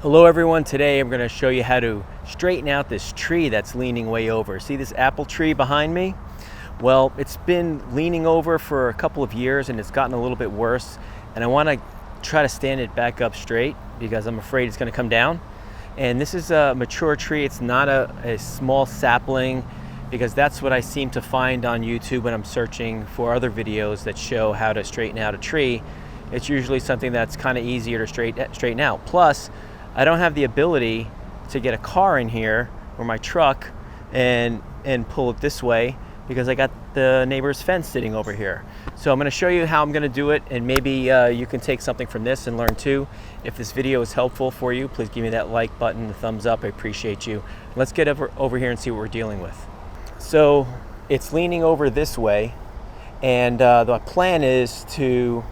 Hello everyone, today I'm going to show you how to straighten out this tree that's leaning way over. See this apple tree behind me? Well, it's been leaning over for a couple of years and it's gotten a little bit worse, and I want to try to stand it back up straight because I'm afraid it's going to come down. And this is a mature tree, it's not a small sapling, because that's what I seem to find on YouTube when I'm searching for other videos that show how to straighten out a tree. It's usually something that's kind of easier to straighten out. Plus, I don't have the ability to get a car in here or my truck and pull it this way because I got the neighbor's fence sitting over here. So I'm going to show you how I'm going to do it, and maybe you can take something from this and learn too. If this video is helpful for you, please give me that like button, the thumbs up. I appreciate you. Let's get over here and see what we're dealing with. So it's leaning over this way, and the plan is to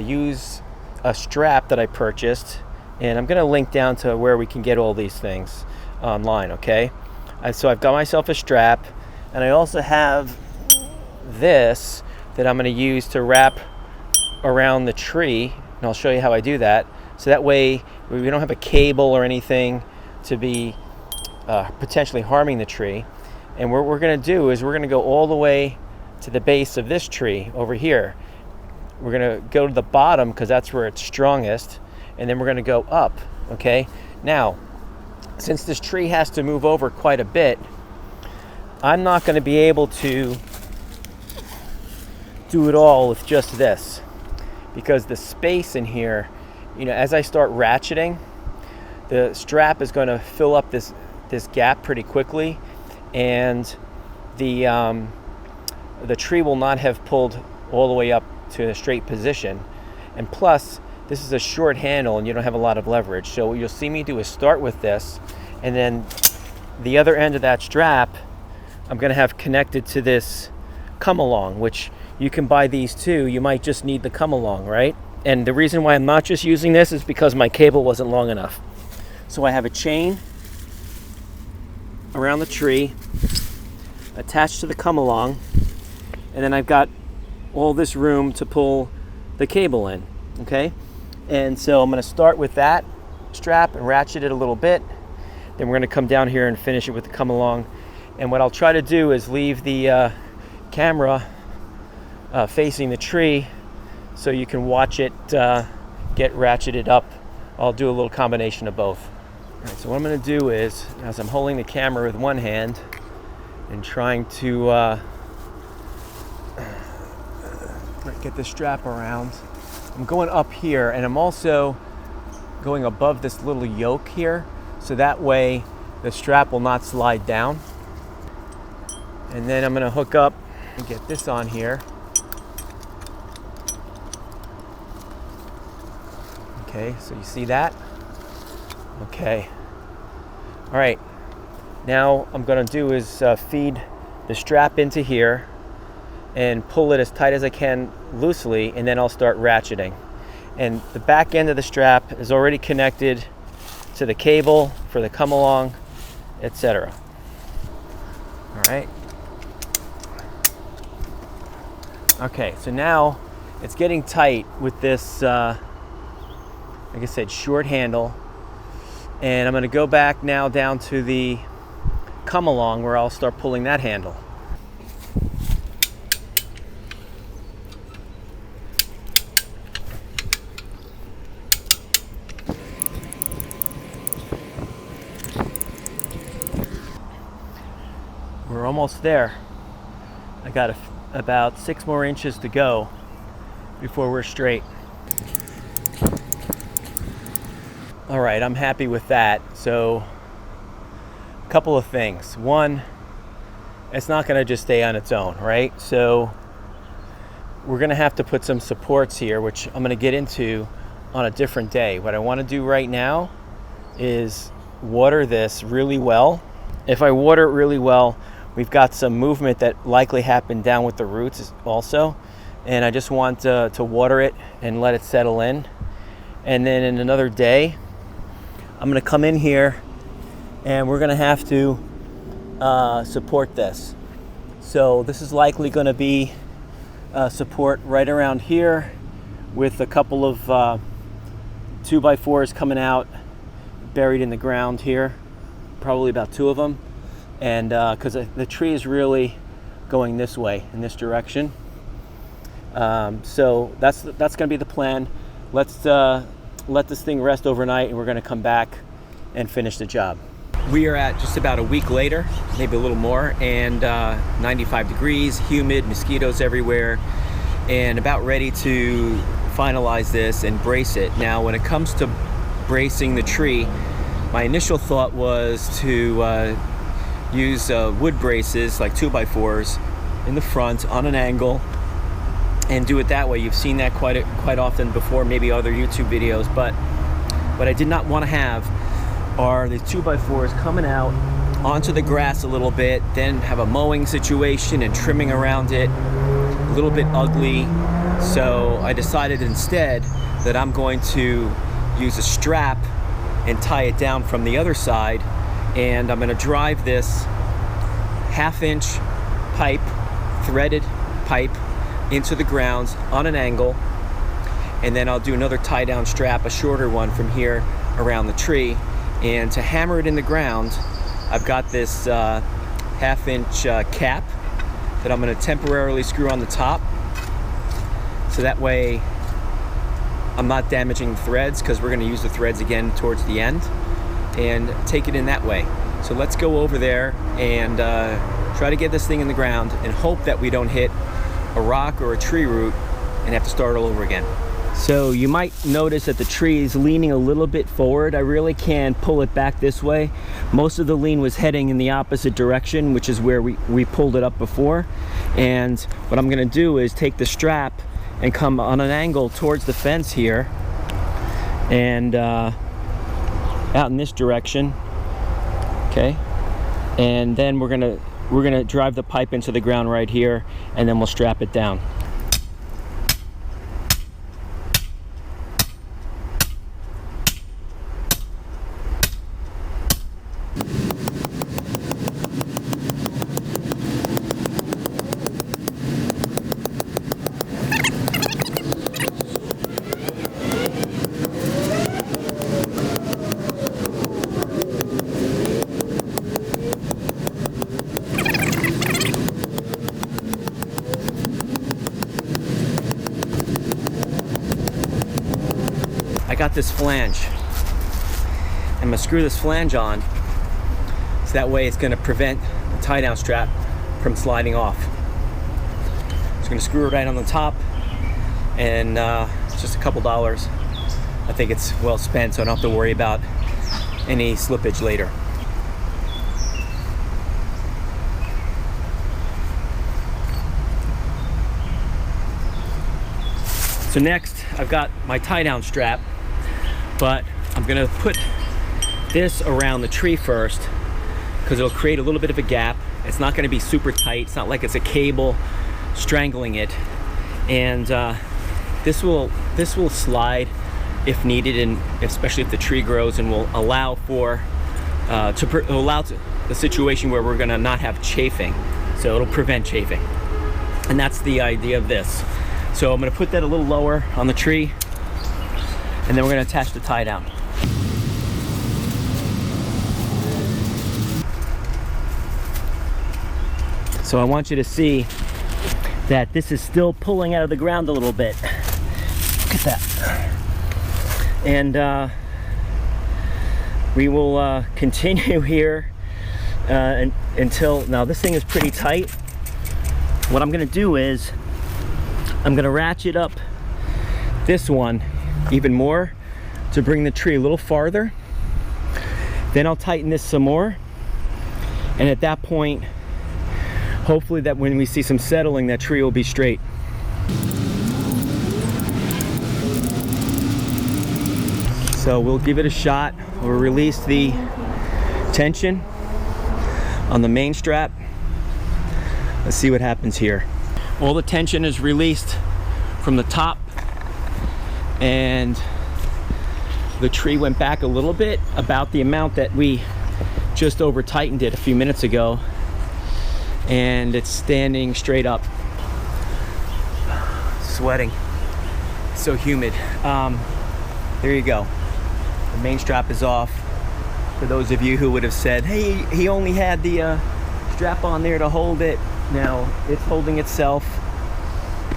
use a strap that I purchased. And I'm going to link down to where we can get all these things online, okay? So I've got myself a strap, and I also have this that I'm going to use to wrap around the tree, and I'll show you how I do that. So that way we don't have a cable or anything to be potentially harming the tree. And what we're going to do is we're going to go all the way to the base of this tree over here. We're going to go to the bottom because that's where it's strongest. And then we're going to go up, okay? Now, since this tree has to move over quite a bit, I'm not going to be able to do it all with just this, because the space in here, as I start ratcheting, the strap is going to fill up this gap pretty quickly, and the tree will not have pulled all the way up to a straight position. And plus, this is a short handle and you don't have a lot of leverage. So what you'll see me do is start with this, and then the other end of that strap I'm going to have connected to this come along, which you can buy these too. You might just need the come along, right? And the reason why I'm not just using this is because my cable wasn't long enough. So I have a chain around the tree attached to the come along, and then I've got all this room to pull the cable in, okay? And so I'm going to start with that strap and ratchet it a little bit. Then we're going to come down here and finish it with the come along. And what I'll try to do is leave the camera facing the tree so you can watch it get ratcheted up. I'll do a little combination of both. All right, so what I'm going to do is, as I'm holding the camera with one hand and trying to get the strap around, I'm going up here, and I'm also going above this little yoke here, so that way the strap will not slide down. And then I'm going to hook up and get this on here. Okay, so you see that? Okay. All right. Now I'm going to do is feed the strap into here and pull it as tight as I can loosely, and then I'll start ratcheting. And the back end of the strap is already connected to the cable for the come along, etc. All right. Okay, so now it's getting tight with this, like I said, short handle. And I'm going to go back now down to the come along where I'll start pulling that handle. We're almost there. I got about 6 more inches to go before we're straight. All right, I'm happy with that. So, a couple of things. One, it's not going to just stay on its own, right? So, we're going to have to put some supports here, which I'm going to get into on a different day. What I want to do right now is water this really well. If I water it really well, we've got some movement that likely happened down with the roots also, and I just want to water it and let it settle in. And then in another day, I'm going to come in here and we're going to have to support this. So this is likely going to be support right around here with a couple of 2x4s coming out buried in the ground here, probably about 2 of them, and because the tree is really going this way, in this direction. So that's going to be the plan. Let's let this thing rest overnight, and we're going to come back and finish the job. We are at just about a week later, maybe a little more, and 95 degrees, humid, mosquitoes everywhere, and about ready to finalize this and brace it. Now, when it comes to bracing the tree, my initial thought was to use wood braces, like 2x4s, in the front on an angle, and do it that way. You've seen that quite often before, maybe other YouTube videos, but what I did not want to have are the 2x4s coming out onto the grass a little bit, then have a mowing situation and trimming around it, a little bit ugly. So I decided instead that I'm going to use a strap and tie it down from the other side, and I'm going to drive this 1/2-inch pipe, threaded pipe, into the ground on an angle, and then I'll do another tie down strap, a shorter one, from here around the tree. And to hammer it in the ground, I've got this 1/2-inch cap that I'm going to temporarily screw on the top, so that way I'm not damaging the threads, because we're going to use the threads again towards the end, and take it in that way. So let's go over there and try to get this thing in the ground and hope that we don't hit a rock or a tree root and have to start all over again. So you might notice that the tree is leaning a little bit forward. I really can pull it back this way. Most of the lean was heading in the opposite direction, which is where we pulled it up before. And what I'm going to do is take the strap and come on an angle towards the fence here, and out in this direction, okay? And then we're gonna drive the pipe into the ground right here, and then we'll strap it down. I got this flange. I'm gonna screw this flange on, so that way it's gonna prevent the tie down strap from sliding off. Just gonna screw it right on the top, and it's just a couple dollars. I think it's well spent, so I don't have to worry about any slippage later. So next, I've got my tie down strap, but I'm gonna put this around the tree first, because it'll create a little bit of a gap. It's not gonna be super tight. It's not like it's a cable strangling it. And this will slide if needed, and especially if the tree grows, and will allow for the situation where we're gonna not have chafing. So it'll prevent chafing. And that's the idea of this. So I'm gonna put that a little lower on the tree, and then we're gonna attach the tie down. So I want you to see that this is still pulling out of the ground a little bit. Look at that. And we will continue here until, now this thing is pretty tight. What I'm gonna do is I'm gonna ratchet up this one even more to bring the tree a little farther. Then I'll tighten this some more, and at that point, hopefully that when we see some settling, that tree will be straight. So we'll give it a shot. We'll release the tension on the main strap. Let's see what happens here. All the tension is released from the top, and the tree went back a little bit, about the amount that we just over tightened it a few minutes ago, and it's standing straight up. Sweating, so humid. There you go. The main strap is off. For those of you who would have said, hey, he only had the strap on there to hold it. Now it's holding itself,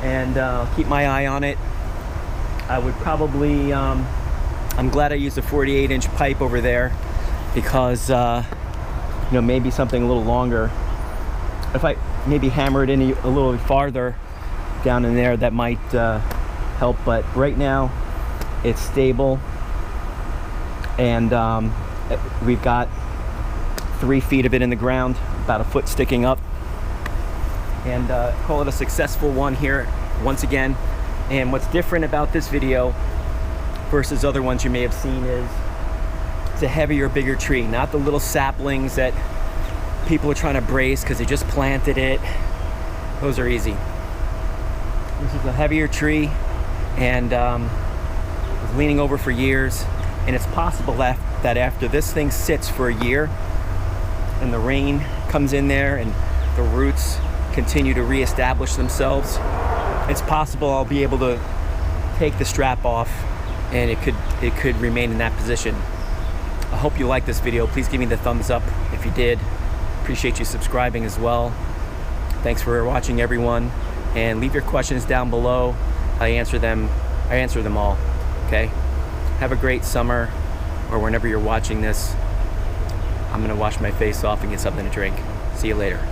and keep my eye on it. I would probably, I'm glad I used a 48-inch pipe over there, because you know, maybe something a little longer. If I maybe hammer it in a little farther down in there, that might help. But right now it's stable, and we've got 3 feet of it in the ground, about a foot sticking up, and call it a successful one here once again. And what's different about this video versus other ones you may have seen is it's a heavier, bigger tree, not the little saplings that people are trying to brace because they just planted it. Those are easy. This is a heavier tree, and was leaning over for years, and it's possible that after this thing sits for a year and the rain comes in there and the roots continue to reestablish themselves, it's possible I'll be able to take the strap off and it could remain in that position. I hope you liked this video. Please give me the thumbs up if you did. Appreciate you subscribing as well. Thanks for watching, everyone, and leave your questions down below. I answer them all. Okay, have a great summer, or whenever you're watching this. I'm gonna wash my face off and get something to drink. See you later.